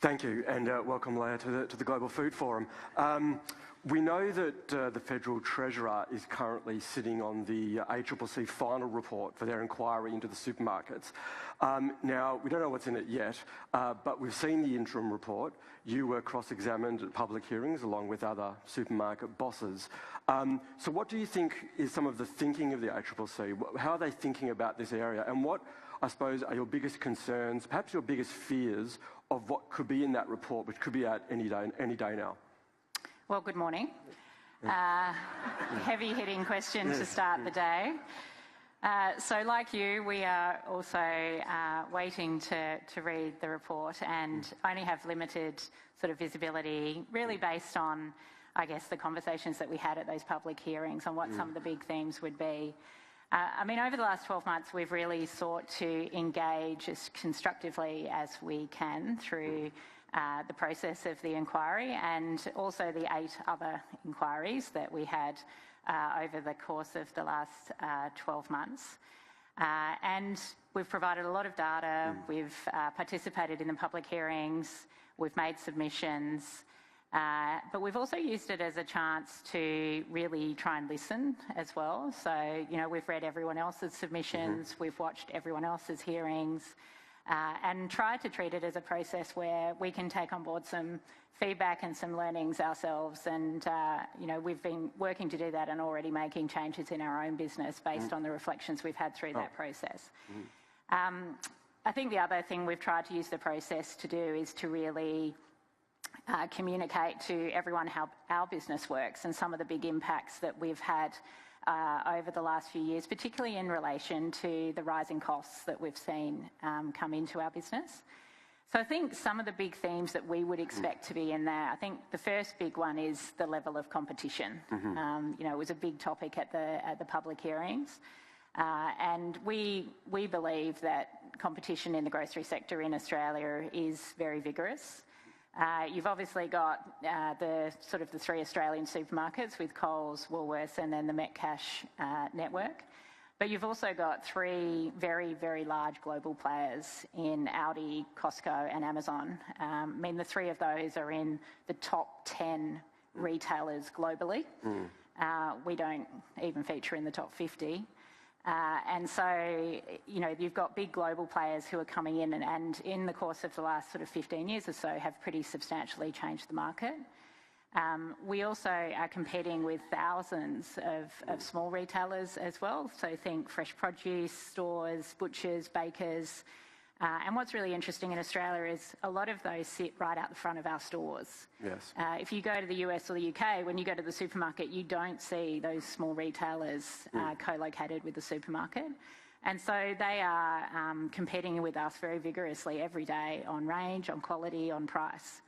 Thank you, and welcome, Leah, to the Global Food Forum. We know that the Federal Treasurer is currently sitting on the ACCC final report for their inquiry into the supermarkets. Now, we don't know what's in it yet, but we've seen the interim report. You were cross-examined at public hearings along with other supermarket bosses. So what do you think is some of the thinking of the ACCC? How are they thinking about this area? And what, I suppose, are your biggest concerns, perhaps your biggest fears of what could be in that report, which could be out any day now? Well, good morning. Heavy-hitting question to start the day. So like you, we are also waiting to read the report and only have limited sort of visibility, really based on, I guess, the conversations that we had at those public hearings on what some of the big themes would be. I mean, over the last 12 months, we've really sought to engage as constructively as we can through the process of the inquiry and also the 8 other inquiries that we had over the course of the last 12 months. And we've provided a lot of data, we've participated in the public hearings, we've made submissions, but we've also used it as a chance to really try and listen as well. So, you know, we've read everyone else's submissions, we've watched everyone else's hearings, and tried to treat it as a process where we can take on board some feedback and some learnings ourselves. And, you know, we've been working to do that and already making changes in our own business based on the reflections we've had through that process. I think the other thing we've tried to use the process to do is to really communicate to everyone how our business works and some of the big impacts that we've had over the last few years, particularly in relation to the rising costs that we've seen come into our business. So I think some of the big themes that we would expect to be in there, I think the first big one is the level of competition. You know, it was a big topic at the public hearings. And we believe that competition in the grocery sector in Australia is very vigorous. You've obviously got the 3 Australian supermarkets with Coles, Woolworths and then the Metcash network. But you've also got 3 very, very large global players in Aldi, Costco and Amazon. I mean, the 3 of those are in the top 10 retailers globally. We don't even feature in the top 50. And so, you know, you've got big global players who are coming in and in the course of the last sort of 15 years or so have pretty substantially changed the market. We also are competing with thousands of small retailers as well. So think fresh produce stores, butchers, bakers. And what's really interesting in Australia is a lot of those sit right out the front of our stores. Yes. If you go to the US or the UK, when you go to the supermarket, you don't see those small retailers co-located with the supermarket. And so they are competing with us very vigorously every day on range, on quality, on price.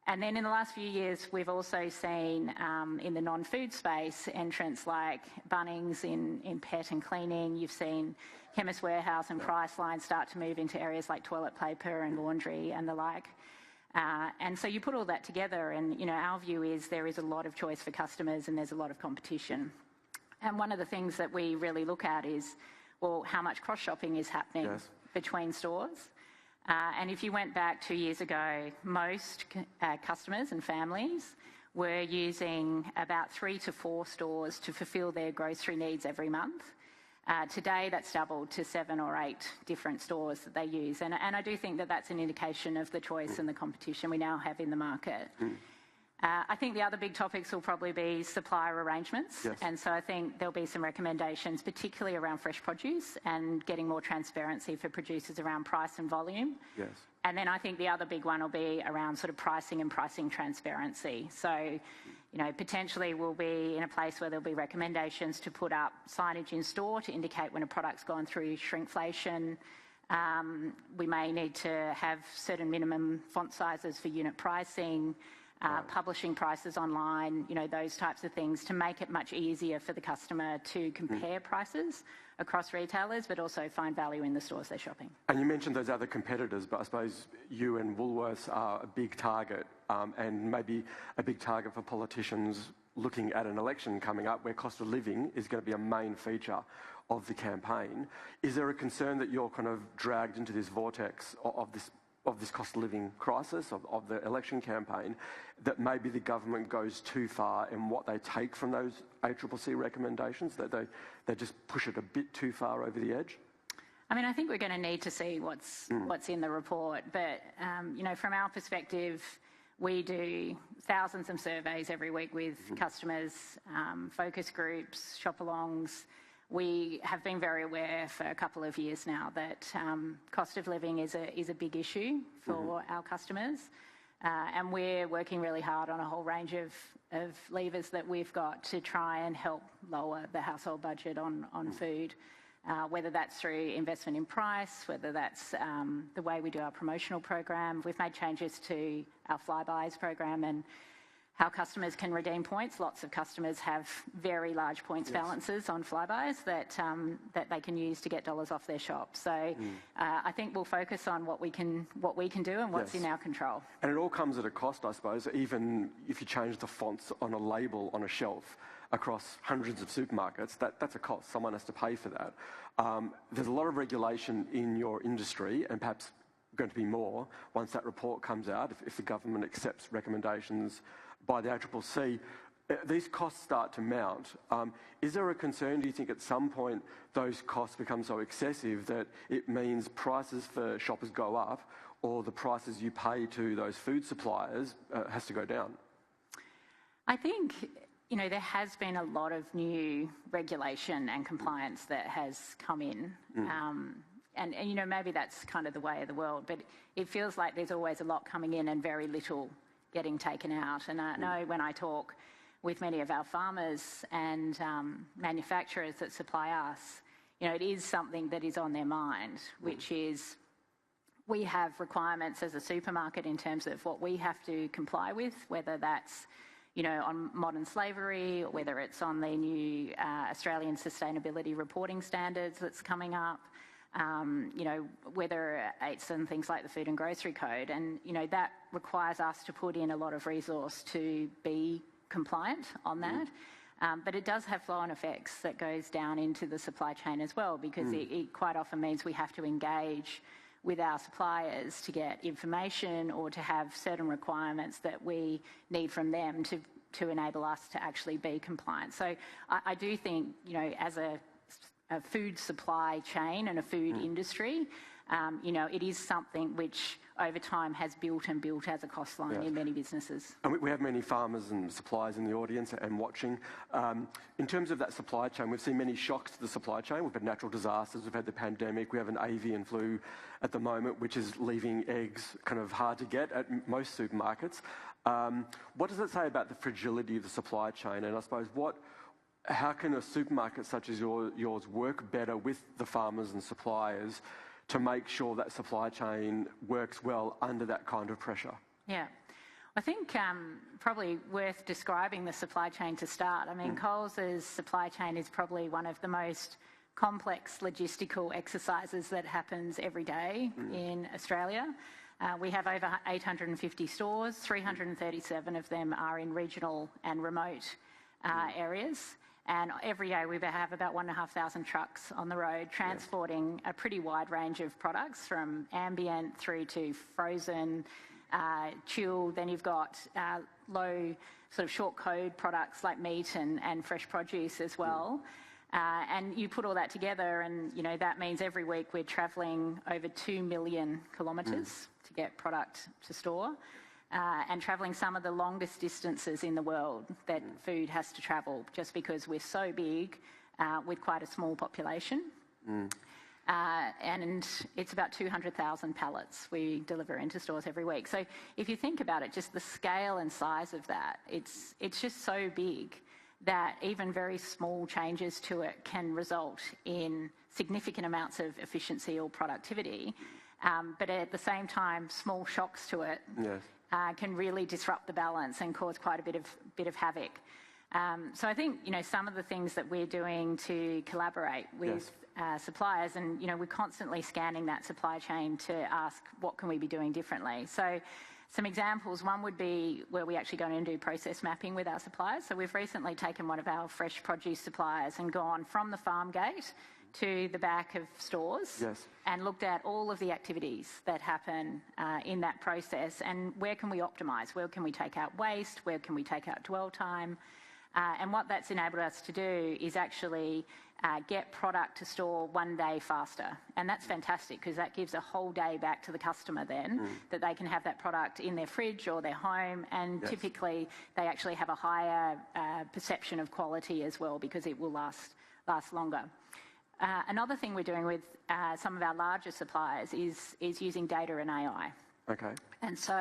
And then in the last few years, we've also seen in the non-food space entrants like Bunnings in pet and cleaning. You've seen Chemist Warehouse and Priceline start to move into areas like toilet paper and laundry and the like. And so you put all that together and, you know, our view is there is a lot of choice for customers and there's a lot of competition. And one of the things that we really look at is, well, how much cross-shopping is happening between stores. And if you went back 2 years ago, most customers and families were using about 3 to 4 stores to fulfil their grocery needs every month. Today, that's doubled to 7 or 8 different stores that they use. And I do think that that's an indication of the choice and the competition we now have in the market. I think the other big topics will probably be supplier arrangements. Yes. And so I think there'll be some recommendations, particularly around fresh produce and getting more transparency for producers around price and volume. Yes. And then I think the other big one will be around sort of pricing and pricing transparency. So, you know, potentially we'll be in a place where there'll be recommendations to put up signage in store to indicate when a product's gone through shrinkflation. We may need to have certain minimum font sizes for unit pricing. Publishing prices online, you know, those types of things to make it much easier for the customer to compare prices across retailers, but also find value in the stores they're shopping. And you mentioned those other competitors, but I suppose you and Woolworths are a big target and maybe a big target for politicians looking at an election coming up where cost of living is going to be a main feature of the campaign. Is there a concern that you're kind of dragged into this vortex of this of this cost of living crisis, of the election campaign, that maybe the government goes too far in what they take from those ACCC recommendations, that they just push it a bit too far over the edge? I mean, I think we're going to need to see what's in the report, but from our perspective, we do thousands of surveys every week with customers, focus groups, shop-alongs. We have been very aware for a couple of years now that cost of living is a big issue for our customers, and we're working really hard on a whole range of levers that we've got to try and help lower the household budget on food, whether that's through investment in price, whether that's the way we do our promotional program. We've made changes to our Flybuys program and how customers can redeem points. Lots of customers have very large points balances on Flybuys that they can use to get dollars off their shop. So I think we'll focus on what we can do and what's in our control. And it all comes at a cost, I suppose. Even if you change the fonts on a label on a shelf across hundreds of supermarkets, that's a cost. Someone has to pay for that. There's a lot of regulation in your industry, and perhaps going to be more once that report comes out, if the government accepts recommendations by the ACCC. These costs start to mount. Is there a concern, do you think, at some point those costs become so excessive that it means prices for shoppers go up, or the prices you pay to those food suppliers has to go down? I think, there has been a lot of new regulation and compliance that has come in. And maybe that's kind of the way of the world, but it feels like there's always a lot coming in and very little getting taken out. And I know when I talk with many of our farmers and manufacturers that supply us, it is something that is on their mind, which is we have requirements as a supermarket in terms of what we have to comply with, whether that's on modern slavery, or whether it's on the new Australian sustainability reporting standards that's coming up, whether it's in things like the Food and Grocery Code. And, that requires us to put in a lot of resource to be compliant on that. But it does have flow-on effects that goes down into the supply chain as well, because it quite often means we have to engage with our suppliers to get information or to have certain requirements that we need from them to enable us to actually be compliant. So I do think, as a food supply chain and a food industry, it is something which over time has built as a cost line in many businesses. And we have many farmers and suppliers in the audience and watching. In terms of that supply chain, we've seen many shocks to the supply chain. We've had natural disasters, we've had the pandemic, we have an avian flu at the moment, which is leaving eggs kind of hard to get at most supermarkets. What does it say about the fragility of the supply chain? And I suppose how can a supermarket such as yours work better with the farmers and suppliers to make sure that supply chain works well under that kind of pressure? Yeah. I think probably worth describing the supply chain to start. I mean, Coles' supply chain is probably one of the most complex logistical exercises that happens every day in Australia. We have over 850 stores, 337 of them are in regional and remote areas. And every day we have about 1,500 trucks on the road transporting a pretty wide range of products, from ambient through to frozen, chilled. Then you've got low sort of short code products like meat and fresh produce as well. And you put all that together and, that means every week we're travelling over 2 million kilometres to get product to store. And travelling some of the longest distances in the world that food has to travel, just because we're so big with quite a small population. And it's about 200,000 pallets we deliver into stores every week. So if you think about it, just the scale and size of that, it's just so big that even very small changes to it can result in significant amounts of efficiency or productivity. But at the same time, small shocks to it can really disrupt the balance and cause quite a bit of havoc. So I think, some of the things that we're doing to collaborate with suppliers, and, we're constantly scanning that supply chain to ask what can we be doing differently. So some examples, one would be where we actually go in and do process mapping with our suppliers. So we've recently taken one of our fresh produce suppliers and gone from the farm gate to the back of stores and looked at all of the activities that happen in that process and where can we optimise, where can we take out waste, where can we take out dwell time. And what that's enabled us to do is actually get product to store 1 day faster. And that's fantastic because that gives a whole day back to the customer then, that they can have that product in their fridge or their home, and typically they actually have a higher perception of quality as well because it will last longer. Another thing we're doing with some of our larger suppliers is using data and AI. Okay. And so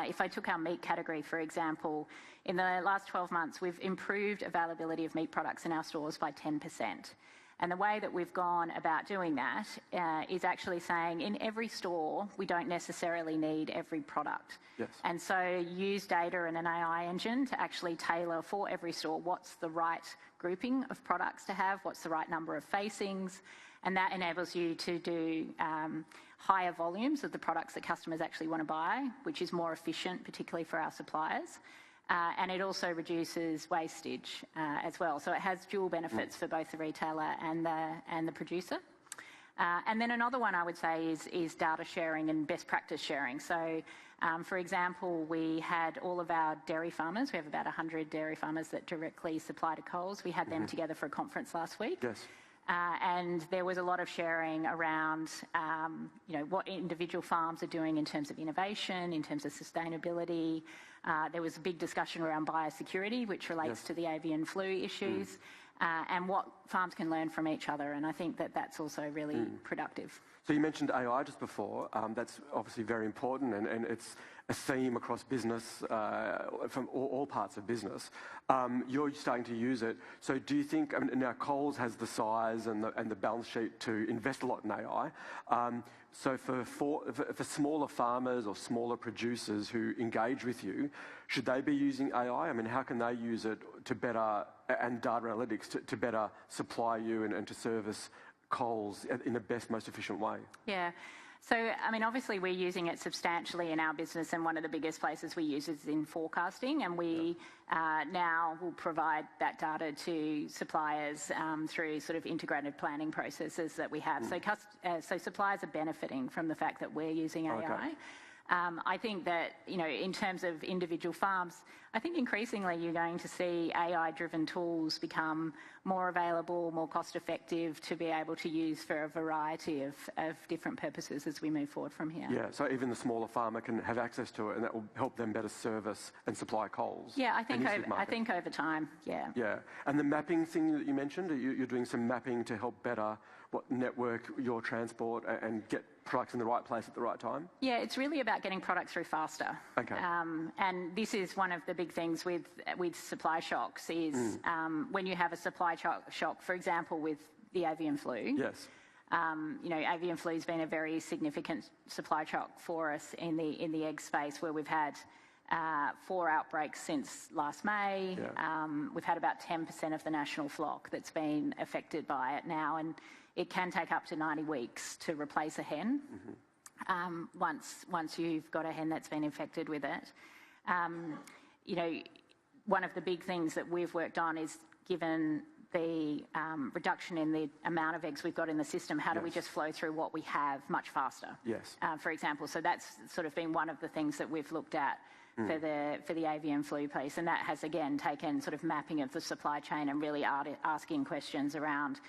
if I took our meat category, for example, in the last 12 months, we've improved availability of meat products in our stores by 10%. And the way that we've gone about doing that is actually saying in every store, we don't necessarily need every product. Yes. And so use data and an AI engine to actually tailor for every store what's the right grouping of products to have, what's the right number of facings, and that enables you to do higher volumes of the products that customers actually want to buy, which is more efficient, particularly for our suppliers. And it also reduces wastage as well. So it has dual benefits for both the retailer and the producer. And then another one I would say is data sharing and best practice sharing. So, for example, we had all of our dairy farmers, we have about 100 dairy farmers that directly supply to Coles. We had them together for a conference last week. Yes. And there was a lot of sharing around, what individual farms are doing in terms of innovation, in terms of sustainability. There was a big discussion around biosecurity, which relates to the avian flu issues, and what farms can learn from each other. And I think that that's also really productive. So you mentioned AI just before. That's obviously very important, and it's a theme across business, from all parts of business. You're starting to use it. So do you think, now Coles has the size and the balance sheet to invest a lot in AI. So for smaller farmers or smaller producers who engage with you, should they be using AI? I mean, how can they use it to better, and data analytics, to better supply you and to service Coles in the best, most efficient way? Yeah. So, I mean, obviously we're using it substantially in our business, and one of the biggest places we use is in forecasting, and we now will provide that data to suppliers through sort of integrated planning processes that we have. So suppliers are benefiting from the fact that we're using AI. Okay. I think that, in terms of individual farms, I think increasingly you're going to see AI-driven tools become more available, more cost-effective to be able to use for a variety of different purposes as we move forward from here. Yeah, so even the smaller farmer can have access to it, and that will help them better service and supply Coles. Yeah, I think over time, yeah. Yeah, and the mapping thing that you mentioned, you're doing some mapping to help better network your transport and get products in the right place at the right time? Yeah, it's really about getting products through faster. Okay. And this is one of the big things with supply shocks is when you have a supply shock, for example, with the avian flu. Yes. Avian flu has been a very significant supply shock for us in the egg space, where we've had 4 outbreaks since last May. Yeah. We've had about 10% of the national flock that's been affected by it now, and it can take up to 90 weeks to replace a hen once you've got a hen that's been infected with it. One of the big things that we've worked on is, given the reduction in the amount of eggs we've got in the system, how do we just flow through what we have much faster? Yes. For example, so that's sort of been one of the things that we've looked at for the avian flu piece, and that has again taken sort of mapping of the supply chain and really asking questions around,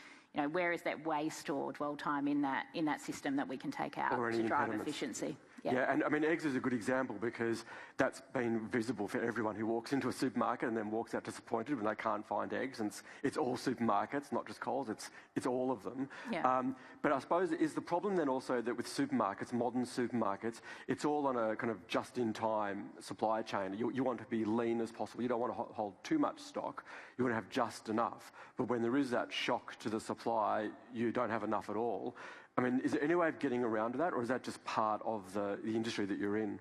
where is that waste or dwell time in that system that we can take out to drive efficiency. Yeah, and I mean, eggs is a good example because that's been visible for everyone who walks into a supermarket and then walks out disappointed when they can't find eggs. And it's all supermarkets, not just Coles, it's all of them. Yeah. But I suppose, is the problem then also that with supermarkets, modern supermarkets, it's all on a kind of just-in-time supply chain. You want to be lean as possible. You don't want to hold too much stock. You want to have just enough. But when there is that shock to the supply, you don't have enough at all. I mean, is there any way of getting around that, or is that just part of the industry that you're in?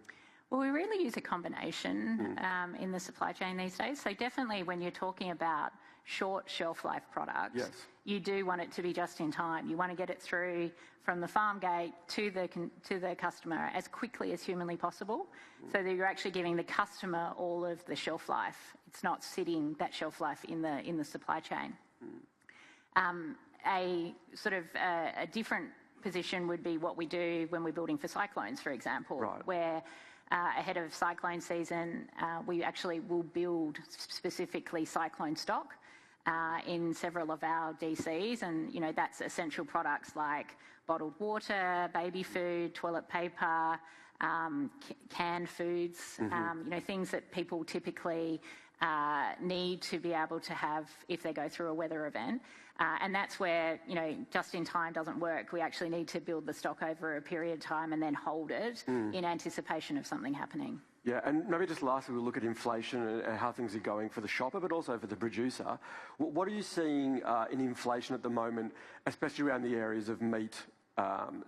Well, we really use a combination in the supply chain these days. So definitely when you're talking about short shelf life products, you do want it to be just in time. You want to get it through from the farm gate to the customer as quickly as humanly possible, so that you're actually giving the customer all of the shelf life. It's not sitting that shelf life in the supply chain. a sort of a different position would be what we do when we're building for cyclones, for example, right. where ahead of cyclone season, we actually will build specifically cyclone stock in several of our DCs, and that's essential products like bottled water, baby food, toilet paper, canned foods, things that people typically need to be able to have if they go through a weather event. And that's where, just in time doesn't work. We actually need to build the stock over a period of time and then hold it in anticipation of something happening. Yeah, and maybe just lastly, we'll look at inflation and how things are going for the shopper, but also for the producer. What are you seeing in inflation at the moment, especially around the areas of meat,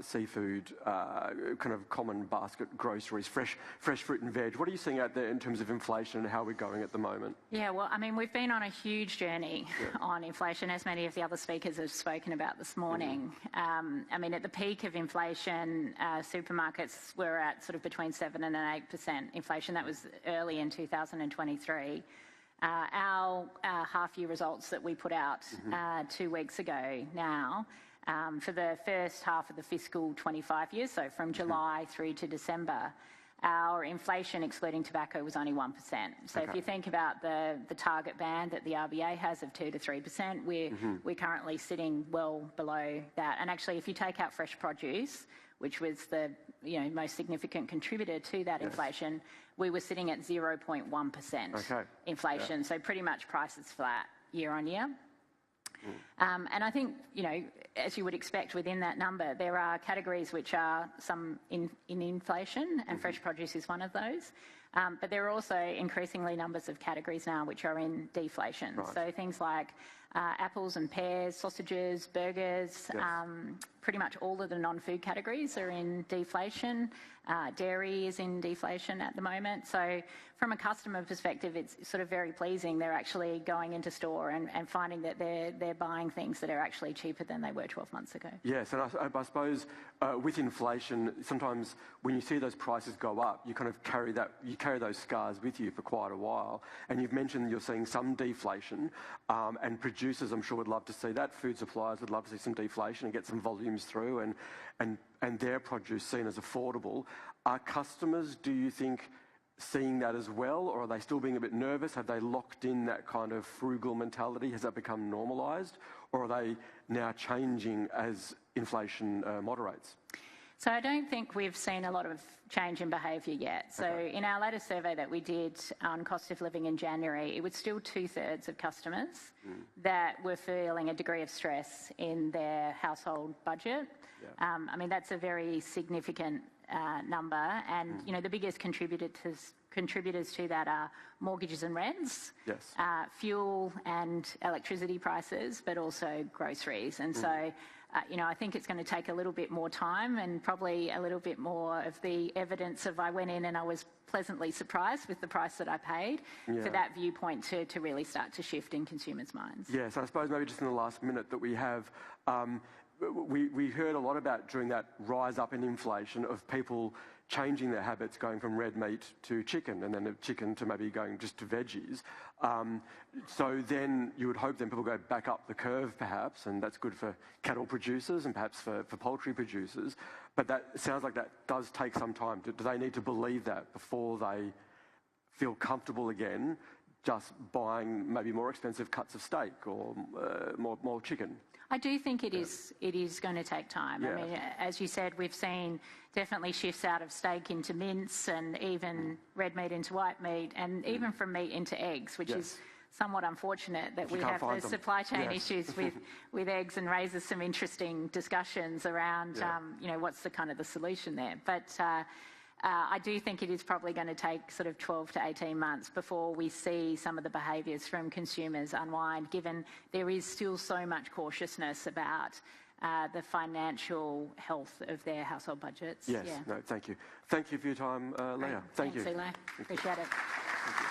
seafood, kind of common basket groceries, fresh fruit and veg? What are you seeing out there in terms of inflation and how we're going at the moment? Yeah, well, I mean, we've been on a huge journey on inflation, as many of the other speakers have spoken about this morning. I mean, at the peak of inflation, supermarkets were at sort of between 7% and 8% inflation. That was early in 2023. Our half-year results that we put out 2 weeks ago now, for the first half of the fiscal 25 years, so from July through to December, our inflation excluding tobacco was only 1%. So if you think about the target band that the RBA has of 2 to 3%, we're currently sitting well below that. And actually, if you take out fresh produce, which was the most significant contributor to that inflation, we were sitting at 0.1% inflation. So pretty much prices flat year on year. And I think, as you would expect within that number, there are categories which are some in inflation, and fresh produce is one of those. But there are also increasingly numbers of categories now which are in deflation. Right. So things like apples and pears, sausages, burgers, pretty much all of the non-food categories are in deflation. Dairy is in deflation at the moment. So from a customer perspective, it's sort of very pleasing. They're actually going into store and finding that they're buying things that are actually cheaper than they were 12 months ago. Yes, and I suppose with inflation, sometimes when you see those prices go up, you kind of carry those scars with you for quite a while. And you've mentioned you're seeing some deflation, and producers, I'm sure, would love to see that. Food suppliers would love to see some deflation and get some volumes through and their produce seen as affordable. Are customers, do you think, seeing that as well, or are they still being a bit nervous? Have they locked in that kind of frugal mentality? Has that become normalised, or are they now changing as inflation moderates? So I don't think we've seen a lot of change in behaviour yet. So in our latest survey that we did on cost of living in January, it was still 2/3 of customers that were feeling a degree of stress in their household budget. Yeah. I mean, that's a very significant number, and the biggest contributors to that are mortgages and rents, fuel and electricity prices, but also groceries. And so, I think it's going to take a little bit more time and probably a little bit more of the evidence of I went in and I was pleasantly surprised with the price that I paid for that viewpoint to really start to shift in consumers' minds. Yes, I suppose maybe just in the last minute that we have, we heard a lot about during that rise up in inflation of people changing their habits, going from red meat to chicken, and then the chicken to maybe going just to veggies. So then you would hope then people go back up the curve perhaps, and that's good for cattle producers and perhaps for poultry producers. But that sounds like that does take some time. Do they need to believe that before they feel comfortable again just buying maybe more expensive cuts of steak or more chicken? I do think it is going to take time. Yeah. I mean, as you said, we've seen definitely shifts out of steak into mince and even red meat into white meat and even from meat into eggs, which is somewhat unfortunate that we have those supply chain issues with eggs, and raises some interesting discussions around, what's the kind of the solution there. But I do think it is probably going to take sort of 12 to 18 months before we see some of the behaviours from consumers unwind, given there is still so much cautiousness about the financial health of their household budgets. Yes, no, thank you. Thank you for your time, Leah. Thank you. Thanks, Eli. Appreciate it. Thank you.